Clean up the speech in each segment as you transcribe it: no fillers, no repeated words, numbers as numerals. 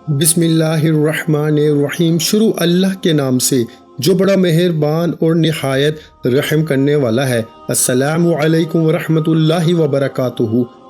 بسم اللہ الرحمن الرحیم۔ شروع اللہ کے نام سے جو بڑا مہربان اور نہایت رحم کرنے والا ہے۔ السلام علیکم ورحمۃ اللہ وبرکاتہ۔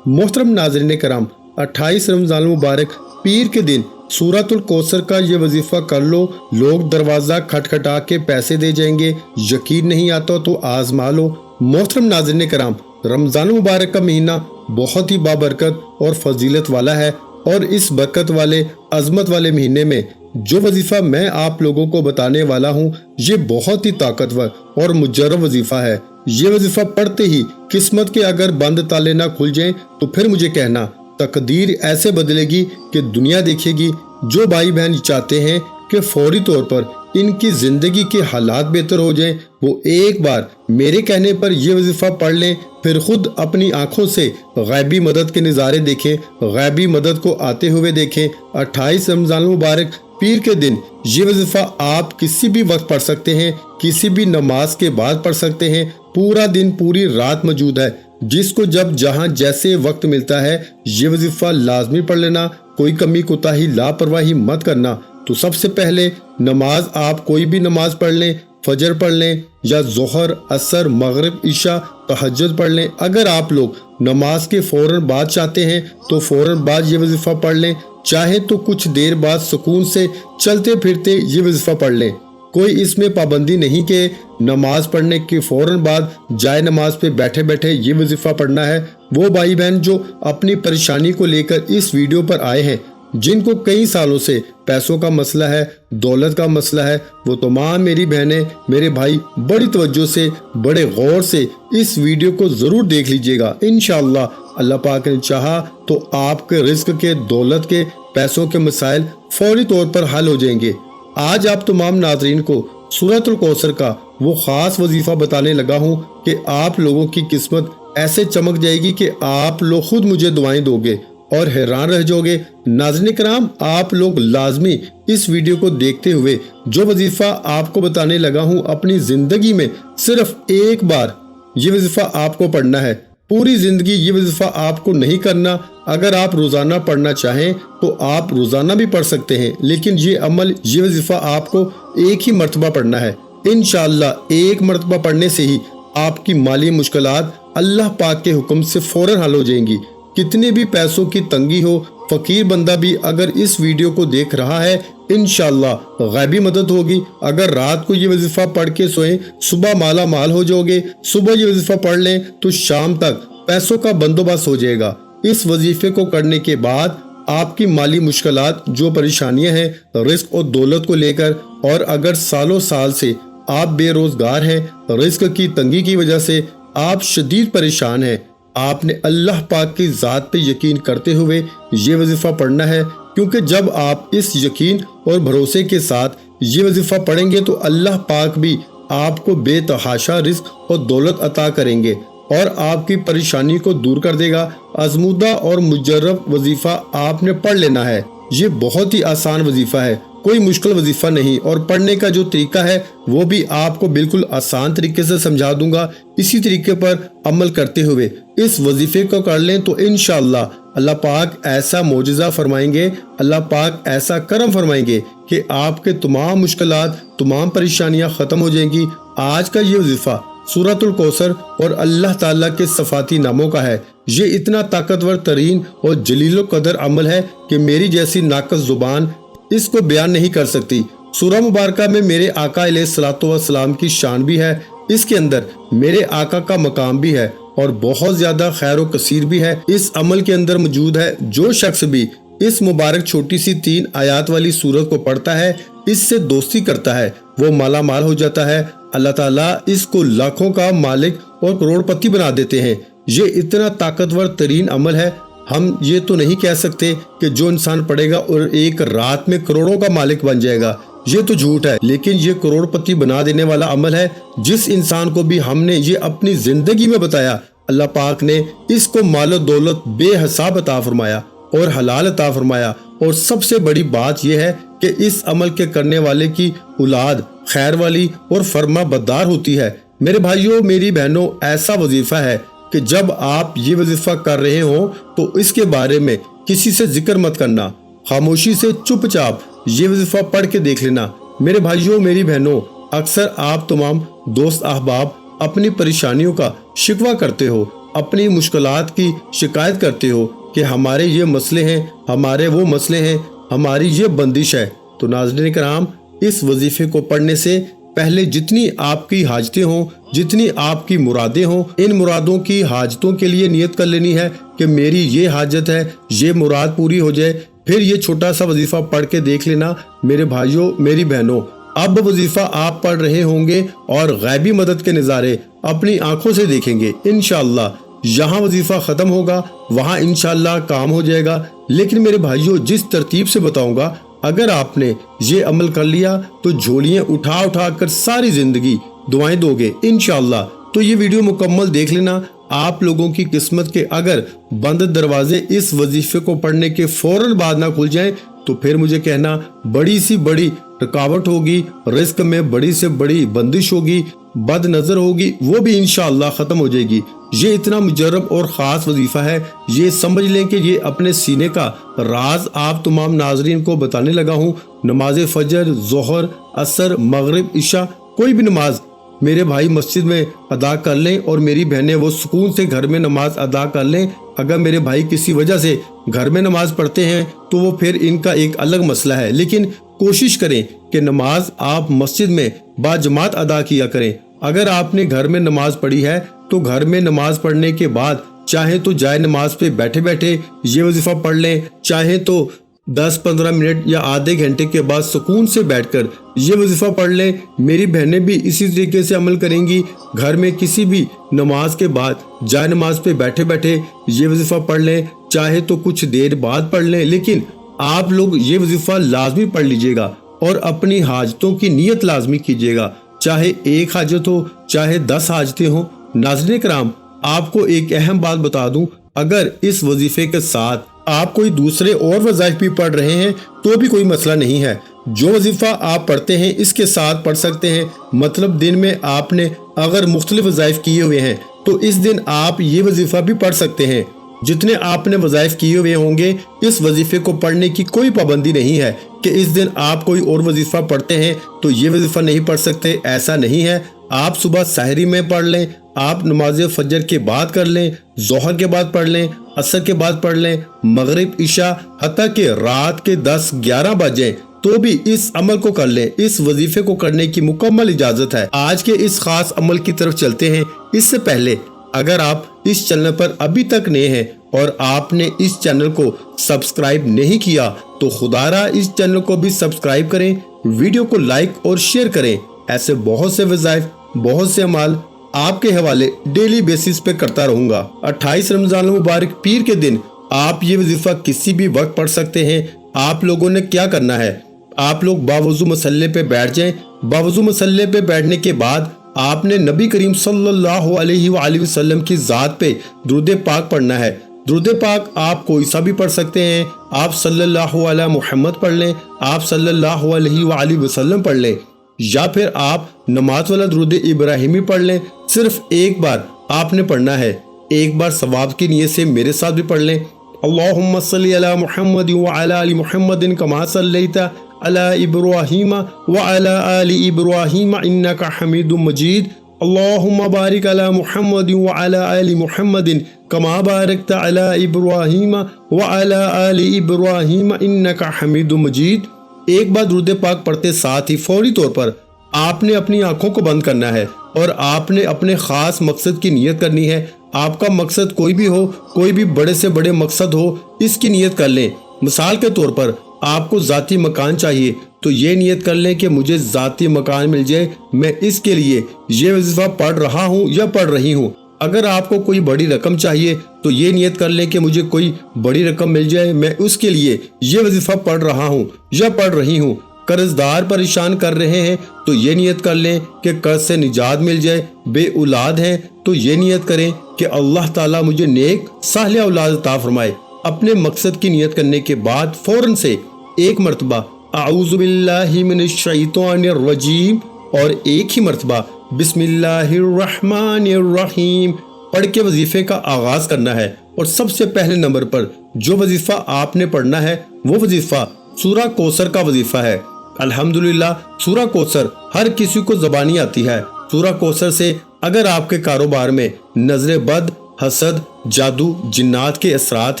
محترم ناظرین کرام، 28 رمضان المبارک پیر کے دن سورۃ الکوثر کا یہ وظیفہ کر لو۔ لوگ دروازہ کھٹکھٹا کے پیسے دے جائیں گے، یقین نہیں آتا تو آزما لو۔ محترم ناظرین کرام، رمضان المبارک کا مہینہ بہت ہی بابرکت اور فضیلت والا ہے، اور اس برکت والے عظمت والے مہینے میں جو وظیفہ میں آپ لوگوں کو بتانے والا ہوں، یہ بہت ہی طاقتور اور مجرب وظیفہ ہے۔ یہ وظیفہ پڑھتے ہی قسمت کے اگر بند تالے نہ کھل جائیں تو پھر مجھے کہنا، تقدیر ایسے بدلے گی کہ دنیا دیکھے گی۔ جو بھائی بہن چاہتے ہیں کہ فوری طور پر ان کی زندگی کے حالات بہتر ہو جائیں، وہ ایک بار میرے کہنے پر یہ وظیفہ پڑھ لیں، پھر خود اپنی آنکھوں سے غیبی مدد کے نظارے دیکھیں، غیبی مدد کو آتے ہوئے دیکھیں۔ 28 رمضان المبارک پیر کے دن یہ وظیفہ آپ کسی بھی وقت پڑھ سکتے ہیں، کسی بھی نماز کے بعد پڑھ سکتے ہیں۔ پورا دن پوری رات موجود ہے، جس کو جب جہاں جیسے وقت ملتا ہے یہ وظیفہ لازمی پڑھ لینا۔ کوئی کمی کوتاہی لاپرواہی مت کرنا۔ تو سب سے پہلے نماز آپ کوئی بھی نماز پڑھ لیں، فجر پڑھ لیں یا ظہر، عصر، مغرب، عشاء، تہجد پڑھ لیں۔ اگر آپ لوگ نماز کے فوراً بعد چاہتے ہیں تو فوراً بعد یہ وظیفہ پڑھ لیں، چاہے تو کچھ دیر بعد سکون سے چلتے پھرتے یہ وظیفہ پڑھ لیں۔ کوئی اس میں پابندی نہیں کہ نماز پڑھنے کے فوراً بعد جائے نماز پہ بیٹھے بیٹھے یہ وظیفہ پڑھنا ہے۔ وہ بھائی بہن جو اپنی پریشانی کو لے کر اس ویڈیو پر آئے ہیں، جن کو کئی سالوں سے پیسوں کا مسئلہ ہے، دولت کا مسئلہ ہے، وہ تمام میری بہنیں، میرے بھائی بڑی توجہ سے، بڑے غور سے اس ویڈیو کو ضرور دیکھ لیجئے گا۔ انشاءاللہ اللہ پاک نے چاہا تو آپ کے رزق کے، دولت کے، پیسوں کے مسائل فوری طور پر حل ہو جائیں گے۔ آج آپ تمام ناظرین کو سورۃ الکوثر کا وہ خاص وظیفہ بتانے لگا ہوں کہ آپ لوگوں کی قسمت ایسے چمک جائے گی کہ آپ لوگ خود مجھے دعائیں دو گے اور حیران رہ جاؤ گے۔ ناظرین کرام، آپ لوگ لازمی اس ویڈیو کو دیکھتے ہوئے جو وظیفہ آپ کو بتانے لگا ہوں، اپنی زندگی میں صرف ایک بار یہ وظیفہ آپ کو پڑھنا ہے۔ پوری زندگی یہ وظیفہ آپ کو نہیں کرنا۔ اگر آپ روزانہ پڑھنا چاہیں تو آپ روزانہ بھی پڑھ سکتے ہیں، لیکن یہ عمل، یہ وظیفہ آپ کو ایک ہی مرتبہ پڑھنا ہے۔ انشاءاللہ ایک مرتبہ پڑھنے سے ہی آپ کی مالی مشکلات اللہ پاک کے حکم سے فوراً حل ہو جائیں گی۔ کتنے بھی پیسوں کی تنگی ہو، فقیر بندہ بھی اگر اس ویڈیو کو دیکھ رہا ہے، انشاءاللہ غیبی مدد ہوگی۔ اگر رات کو یہ وظیفہ پڑھ کے سوئیں، صبح مالا مال ہو جاؤ گے۔ صبح یہ وظیفہ پڑھ لیں تو شام تک پیسوں کا بندوبست ہو جائے گا۔ اس وظیفے کو کرنے کے بعد آپ کی مالی مشکلات، جو پریشانیاں ہیں رزق اور دولت کو لے کر، اور اگر سالوں سال سے آپ بے روزگار ہیں، رزق کی تنگی کی وجہ سے آپ شدید پریشان ہیں، آپ نے اللہ پاک کی ذات پہ یقین کرتے ہوئے یہ وظیفہ پڑھنا ہے، کیونکہ جب آپ اس یقین اور بھروسے کے ساتھ یہ وظیفہ پڑھیں گے تو اللہ پاک بھی آپ کو بے تحاشا رزق اور دولت عطا کریں گے اور آپ کی پریشانی کو دور کر دے گا۔ آزمودہ اور مجرب وظیفہ آپ نے پڑھ لینا ہے۔ یہ بہت ہی آسان وظیفہ ہے، کوئی مشکل وظیفہ نہیں، اور پڑھنے کا جو طریقہ ہے وہ بھی آپ کو بالکل آسان طریقے سے سمجھا دوں گا۔ اسی طریقے پر عمل کرتے ہوئے اس وظیفے کو کر لیں تو انشاءاللہ اللہ پاک ایسا معجزہ فرمائیں گے، اللہ پاک ایسا کرم فرمائیں گے کہ آپ کے تمام مشکلات، تمام پریشانیاں ختم ہو جائیں گی۔ آج کا یہ وظیفہ سورۃ الکوثر اور اللہ تعالیٰ کے صفاتی ناموں کا ہے۔ یہ اتنا طاقتور ترین اور جلیل القدر عمل ہے کہ میری جیسی ناقص زبان اس کو بیان نہیں کر سکتی۔ سورہ مبارکہ میں میرے آقا علیہ الصلوۃ والسلام کی شان بھی ہے، اس کے اندر میرے آقا کا مقام بھی ہے، اور بہت زیادہ خیر و کثیر بھی ہے اس عمل کے اندر موجود ہے۔ جو شخص بھی اس مبارک چھوٹی سی 3 آیات والی سورت کو پڑھتا ہے، اس سے دوستی کرتا ہے، وہ مالا مال ہو جاتا ہے۔ اللہ تعالیٰ اس کو لاکھوں کا مالک اور کروڑ پتی بنا دیتے ہیں۔ یہ اتنا طاقتور ترین عمل ہے، ہم یہ تو نہیں کہہ سکتے کہ جو انسان پڑھے گا اور ایک رات میں کروڑوں کا مالک بن جائے گا، یہ تو جھوٹ ہے، لیکن یہ کروڑ پتی بنا دینے والا عمل ہے۔ جس انسان کو بھی ہم نے یہ اپنی زندگی میں بتایا، اللہ پاک نے اس کو مال و دولت بے حساب عطا فرمایا اور حلال عطا فرمایا، اور سب سے بڑی بات یہ ہے کہ اس عمل کے کرنے والے کی اولاد خیر والی اور فرما بردار ہوتی ہے۔ میرے بھائیوں، میری بہنوں، ایسا وظیفہ ہے کہ جب آپ یہ وظیفہ کر رہے ہوں تو اس کے بارے میں کسی سے ذکر مت کرنا، خاموشی سے چپ چاپ یہ وظیفہ پڑھ کے دیکھ لینا۔ میرے بھائیوں میری بہنوں، اکثر آپ تمام دوست احباب اپنی پریشانیوں کا شکوہ کرتے ہو، اپنی مشکلات کی شکایت کرتے ہو کہ ہمارے یہ مسئلے ہیں، ہمارے وہ مسئلے ہیں، ہماری یہ بندش ہے۔ تو ناظرین کرام، اس وظیفے کو پڑھنے سے پہلے جتنی آپ کی حاجتیں ہوں، جتنی آپ کی مرادیں ہوں، ان مرادوں کی حاجتوں کے لیے نیت کر لینی ہے کہ میری یہ حاجت ہے، یہ مراد پوری ہو جائے۔ پھر یہ چھوٹا سا وظیفہ پڑھ کے دیکھ لینا میرے بھائیوں میری بہنوں۔ اب وظیفہ آپ پڑھ رہے ہوں گے اور غیبی مدد کے نظارے اپنی آنکھوں سے دیکھیں گے انشاءاللہ۔ یہاں وظیفہ ختم ہوگا، وہاں انشاءاللہ کام ہو جائے گا۔ لیکن میرے بھائیوں، جس ترتیب سے بتاؤں گا، اگر آپ نے یہ عمل کر لیا تو جھولیاں اٹھا اٹھا کر ساری زندگی دعائیں دو گے انشاءاللہ۔ تو یہ ویڈیو مکمل دیکھ لینا۔ آپ لوگوں کی قسمت کے اگر بند دروازے اس وظیفے کو پڑھنے کے فوراً بعد نہ کھل جائیں تو پھر مجھے کہنا بڑی سی بڑی رکاوٹ ہوگی، رزق میں بڑی سے بڑی بندش ہوگی، بد نظر ہوگی، وہ بھی انشاءاللہ ختم ہو جائے گی۔ یہ اتنا مجرب اور خاص وظیفہ ہے، یہ سمجھ لیں کہ یہ اپنے سینے کا راز آپ تمام ناظرین کو بتانے لگا ہوں۔ نماز فجر، ظہر، عصر، مغرب، عشاء، کوئی بھی نماز میرے بھائی مسجد میں ادا کر لیں اور میری بہنیں وہ سکون سے گھر میں نماز ادا کر لیں۔ اگر میرے بھائی کسی وجہ سے گھر میں نماز پڑھتے ہیں تو وہ پھر ان کا ایک الگ مسئلہ ہے، لیکن کوشش کریں کہ نماز آپ مسجد میں باجماعت ادا کیا کریں۔ اگر آپ نے گھر میں نماز پڑھی ہے تو گھر میں نماز پڑھنے کے بعد چاہے تو جائے نماز پہ بیٹھے بیٹھے یہ وظیفہ پڑھ لیں، چاہے تو 10-15 منٹ یا آدھے گھنٹے کے بعد سکون سے بیٹھ کر یہ وظیفہ پڑھ لیں۔ میری بہنیں بھی اسی طریقے سے عمل کریں گی، گھر میں کسی بھی نماز کے بعد جائے نماز پہ بیٹھے بیٹھے یہ وظیفہ پڑھ لیں، چاہے تو کچھ دیر بعد پڑھ لیں، لیکن آپ لوگ یہ وظیفہ لازمی پڑھ لیجئے گا اور اپنی حاجتوں کی نیت لازمی کیجئے گا، چاہے ایک حاجت ہو چاہے 10 حاجتیں ہوں۔ ناظرین کرام، آپ کو ایک اہم بات بتا دوں، اگر اس وظیفے کے ساتھ آپ کوئی دوسرے اور وظائف بھی پڑھ رہے ہیں تو بھی کوئی مسئلہ نہیں ہے۔ جو وظیفہ آپ پڑھتے ہیں اس کے ساتھ پڑھ سکتے ہیں، مطلب دن میں آپ نے اگر مختلف وظائف کیے ہوئے ہیں تو اس دن آپ یہ وظیفہ بھی پڑھ سکتے ہیں۔ جتنے آپ نے وظائف کیے ہوئے ہوں گے اس وظیفے کو پڑھنے کی کوئی پابندی نہیں ہے کہ اس دن آپ کوئی اور وظیفہ پڑھتے ہیں تو یہ وظیفہ نہیں پڑھ سکتے، ایسا نہیں ہے۔ آپ صبح سحری میں پڑھ لیں، آپ نماز فجر کے بعد کر لیں، ظہر کے بعد پڑھ لیں، عصر کے بعد پڑھ لیں، مغرب، عشاء، حتیٰ کہ رات کے 10-11 بجے تو بھی اس عمل کو کر لیں۔ اس وظیفے کو کرنے کی مکمل اجازت ہے۔ آج کے اس خاص عمل کی طرف چلتے ہیں۔ اس سے پہلے اگر آپ اس چینل پر ابھی تک نئے ہیں اور آپ نے اس چینل کو سبسکرائب نہیں کیا تو خدا را اس چینل کو بھی سبسکرائب کریں، ویڈیو کو لائک اور شیئر کریں۔ ایسے بہت سے وظائف، بہت سے اعمال آپ کے حوالے ڈیلی بیسس پہ کرتا رہوں گا۔ 28 رمضان المبارک پیر کے دن آپ یہ وظیفہ کسی بھی وقت پڑھ سکتے ہیں۔ آپ لوگوں نے کیا کرنا ہے، آپ لوگ باوضو مصلے پہ بیٹھ جائیں۔ باوضو مصلے پہ بیٹھنے کے بعد آپ نے نبی کریم صلی اللہ علیہ وآلہ وسلم کی ذات پہ درود پاک پڑھنا ہے۔ درود پاک آپ کوئی سا بھی پڑھ سکتے ہیں، آپ صلی اللہ علیہ محمد پڑھ لیں، آپ صلی اللہ علیہ وآلہ وسلم پڑھ لیں، یا پھر آپ نماز والا درود ابراہیمی پڑھ لیں۔ صرف ایک بار آپ نے پڑھنا ہے، ایک بار ثواب کی نیت سے میرے ساتھ بھی پڑھ لیں۔ اللہم صلی علی محمد وعلی آل محمد کما صلیت علی ابراہیم وعلی آل ابراہیم انک حمید مجید۔ اللہم بارک علی محمد وعلی آل محمد کما بارکت علی ابراہیم وعلی آل ابراہیم انک حمید مجید۔ ایک بار درود پاک پڑھتے ساتھ ہی فوری طور پر آپ نے اپنی آنکھوں کو بند کرنا ہے اور آپ نے اپنے خاص مقصد کی نیت کرنی ہے۔ آپ کا مقصد کوئی بھی ہو، کوئی بھی بڑے سے بڑے مقصد ہو، اس کی نیت کر لیں۔ مثال کے طور پر آپ کو ذاتی مکان چاہیے تو یہ نیت کر لیں کہ مجھے ذاتی مکان مل جائے، میں اس کے لیے یہ وظیفہ پڑھ رہا ہوں یا پڑھ رہی ہوں۔ اگر آپ کو کوئی بڑی رقم چاہیے تو یہ نیت کر لیں کہ مجھے کوئی بڑی رقم مل جائے، میں اس کے لیے یہ وظیفہ پڑھ رہا ہوں یا پڑھ رہی ہوں۔ قرض دار پریشان کر رہے ہیں تو یہ نیت کر لیں کہ قرض سے نجات مل جائے۔ بے اولاد ہیں تو یہ نیت کریں کہ اللہ تعالیٰ مجھے نیک صالح اولاد عطا فرمائے۔ اپنے مقصد کی نیت کرنے کے بعد فوراً سے ایک مرتبہ اعوذ باللہ من الشیطان الرجیم اور ایک ہی مرتبہ بسم اللہ الرحمن الرحیم پڑھ کے وظیفے کا آغاز کرنا ہے۔ اور سب سے پہلے نمبر پر جو وظیفہ آپ نے پڑھنا ہے وہ وظیفہ سورہ کوثر کا وظیفہ ہے۔ الحمدللہ سورہ کوثر ہر کسی کو زبانی آتی ہے۔ سورہ کوثر سے اگر آپ کے کاروبار میں نظر بد، حسد، جادو، جنات کے اثرات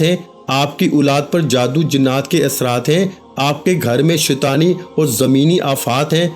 ہیں، آپ کی اولاد پر جادو جنات کے اثرات ہیں، آپ کے گھر میں شیطانی اور زمینی آفات ہیں،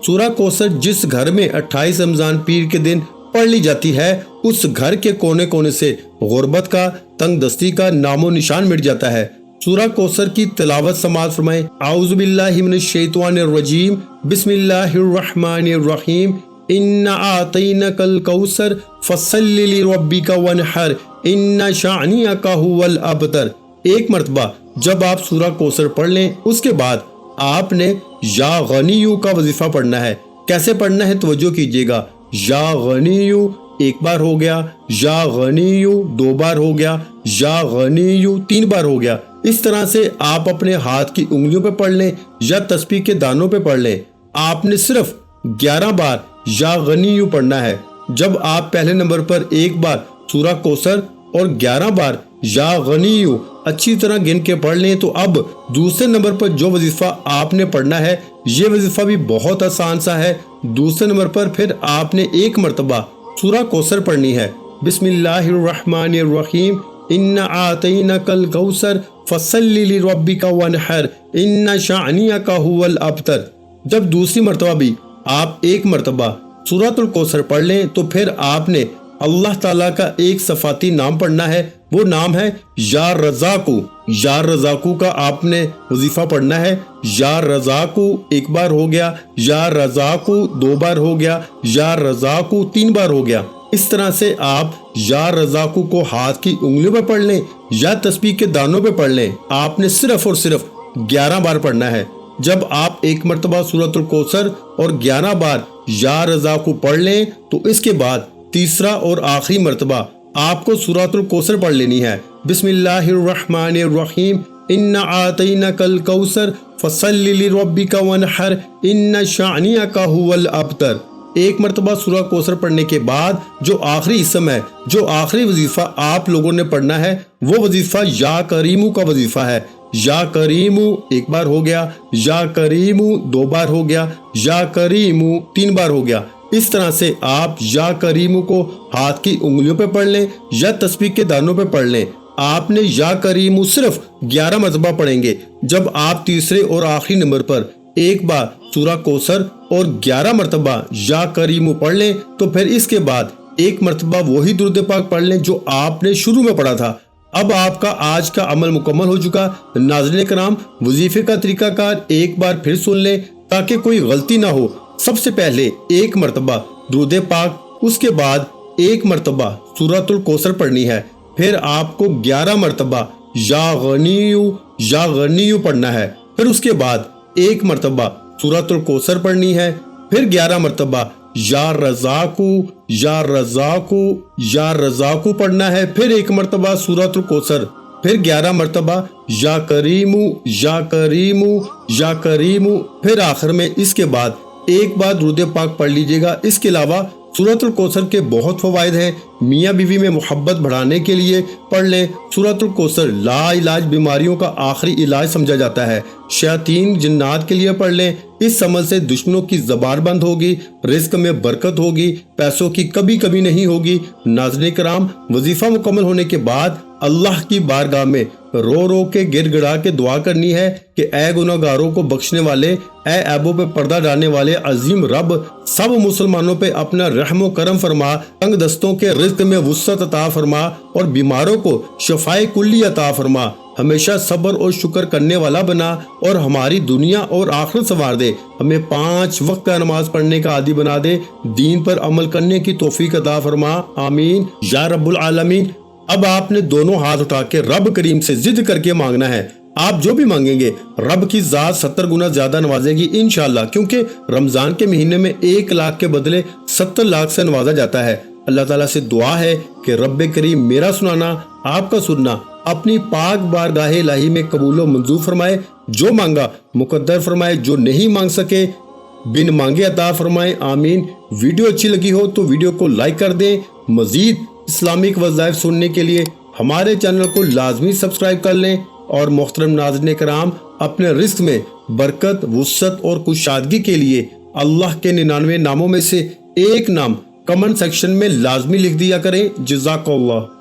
سورہ کوثر جس گھر میں 28 رمضان پیر کے دن پڑھ لی جاتی ہے اس گھر کے کونے کونے سے غربت کا، تنگ دستی کا نام و نشان مٹ جاتا ہے۔ سورہ کوثر کی تلاوت سماعت فرمائیں۔ اعوذ باللہ من الشیطان الرجیم، بسم اللہ الرحمن الرحیم، اِنَّا أَعْطَيْنَاكَ الْكَوْثَرَ فَصَلِّ لِرَبِّكَ وَانْحَرْ إِنَّ شَانِئَكَ هُوَ الْأَبْتَرُ۔ ایک مرتبہ جب آپ سورہ کوثر پڑھ لیں اس کے بعد آپ نے یا غنیو کا وظیفہ پڑھنا ہے۔ کیسے پڑھنا ہے توجہ کیجئے گا۔ یا غنیو ایک بار ہو گیا، یا غنیو دو بار ہو گیا، یا غنیو تین بار ہو گیا۔ اس طرح سے آپ اپنے ہاتھ کی انگلیوں پہ پڑھ لیں یا تسبیح کے دانوں پہ پڑھ لیں۔ آپ نے صرف 11 بار یا غنیو پڑھنا ہے۔ جب آپ پہلے نمبر پر ایک بار سورہ کوثر اور 11 بار یا غنیو اچھی طرح گن کے پڑھ لیں تو اب دوسرے نمبر پر جو وظیفہ آپ نے پڑھنا ہے یہ وظیفہ بھی بہت آسان سا ہے۔ دوسرے نمبر پر پھر آپ نے ایک مرتبہ سورہ کوثر پڑھنی ہے۔ بسم اللہ الرحمن الرحیم، اِنَّا أَعْطَيْنَاكَ الْكَوْثَرَ فَصَلِّ لِرَبِّكَ وَانْحَرْ إِنَّ شَانِئَكَ هُوَ الْأَبْتَرُ۔ جب دوسری مرتبہ بھی آپ ایک مرتبہ سورۃ الکوثر پڑھ لیں تو پھر آپ نے اللہ تعالیٰ کا ایک صفاتی نام پڑھنا ہے، وہ نام ہے یا رزاقو۔ یا رزاقو کا آپ نے وظیفہ پڑھنا ہے۔ یا رزاقو ایک بار ہو گیا، یا رزاقو دو بار ہو گیا، یا رزاقو تین بار ہو گیا۔ اس طرح سے آپ یا رزاقو کو ہاتھ کی انگلیوں پہ پڑھ لیں یا تسبیح کے دانوں پہ پڑھ لیں۔ آپ نے صرف اور صرف 11 بار پڑھنا ہے۔ جب آپ ایک مرتبہ سورۃ الکوثر اور 11 بار یا رزاقو پڑھ لیں تو اس کے بعد تیسرا اور آخری مرتبہ آپ کو سورۃ الکوثر پڑھ لینی ہے۔ بسم اللہ الرحمن الرحیم، اِنَّا أَعْطَيْنَاكَ الْكَوْثَرَ فَصَلِّ لِرَبِّكَ وَانْحَرْ إِنَّ شَانِئَكَ هُوَ الْأَبْتَرُ۔ ایک مرتبہ سورہ کوثر پڑھنے کے بعد جو آخری اسم ہے، جو آخری وظیفہ آپ لوگوں نے پڑھنا ہے وہ وظیفہ یا کریمو کا وظیفہ ہے۔ یا کریمو ایک بار ہو گیا، یا کریمو دو بار ہو گیا، یا کریمو تین بار ہو گیا۔ اس طرح سے آپ یا کریمو کو ہاتھ کی انگلیوں پہ پڑھ لیں یا تسبیح کے دانوں پہ پڑھ لیں۔ آپ نے یا کریمو صرف 11 مرتبہ پڑھیں گے۔ جب آپ تیسرے اور آخری نمبر پر ایک بار سورہ کوثر اور 11 مرتبہ یا کریمو پڑھ لیں تو پھر اس کے بعد ایک مرتبہ وہی درود پاک پڑھ لیں جو آپ نے شروع میں پڑھا تھا۔ اب آپ کا آج کا عمل مکمل ہو چکا۔ ناظرین کرام، وظیفے کا طریقہ کار ایک بار پھر سن لیں تاکہ کوئی غلطی نہ ہو۔ سب سے پہلے ایک مرتبہ درود پاک، اس کے بعد ایک مرتبہ سورۃ الکوثر پڑھنی ہے، پھر آپ کو 11 مرتبہ یا غنیو پڑھنا ہے، پھر اس کے بعد ایک مرتبہ سورۃ الکوثر پڑھنی ہے، پھر 11 مرتبہ یا رزاقو پڑھنا ہے، پھر ایک مرتبہ سورۃ الکوثر، پھر 11 مرتبہ یا کریمو، پھر آخر میں اس کے بعد ایک بار درود پاک پڑھ لیجئے گا۔ اس کے علاوہ سورۃ الکوثر کے بہت فوائد ہیں۔ میاں بیوی میں محبت بڑھانے کے لیے پڑھ لیں۔ سورۃ الکوثر لا علاج بیماریوں کا آخری علاج سمجھا جاتا ہے۔ شیاطین جنات کے لیے پڑھ لیں۔ اس عمل سے دشمنوں کی زبان بند ہوگی، رزق میں برکت ہوگی، پیسوں کی کبھی نہیں ہوگی۔ ناظرین کرام، وظیفہ مکمل ہونے کے بعد اللہ کی بارگاہ میں رو رو کے گڑ گڑا کے دعا کرنی ہے کہ اے گناہگاروں کو بخشنے والے، اے عیبوں پہ پردہ ڈالنے والے عظیم رب، سب مسلمانوں پہ اپنا رحم و کرم فرما، تنگ دستوں کے رزق میں وسعت عطا فرما اور بیماروں کو شفائے کلی عطا فرما، ہمیشہ صبر اور شکر کرنے والا بنا اور ہماری دنیا اور آخرت سنوار دے، ہمیں 5 وقت کا نماز پڑھنے کا عادی بنا دے، دین پر عمل کرنے کی توفیق عطا فرما، آمین یا رب العالمین۔ اب آپ نے دونوں ہاتھ اٹھا کے رب کریم سے ضد کر کے مانگنا ہے۔ آپ جو بھی مانگیں گے رب کی ذات 70 گنا زیادہ نوازے گی انشاءاللہ، کیونکہ رمضان کے مہینے میں 1 لاکھ کے بدلے 70 لاکھ سے نوازا جاتا ہے۔ اللہ تعالیٰ سے دعا ہے کہ رب کریم میرا سنانا، آپ کا سننا اپنی پاک بارگاہ الہی میں قبول و منظور فرمائے، جو مانگا مقدر فرمائے، جو نہیں مانگ سکے بن مانگے عطا فرمائے، آمین۔ ویڈیو اچھی لگی ہو تو ویڈیو کو لائک کر دیں۔ مزید اسلامک وظائف سننے کے لیے ہمارے چینل کو لازمی سبسکرائب کر لیں اور محترم ناظرین کرام اپنے رزق میں برکت، وسعت اور کشادگی کے لیے اللہ کے 99 ناموں میں سے ایک نام کمنٹ سیکشن میں لازمی لکھ دیا کریں۔ جزاک اللہ۔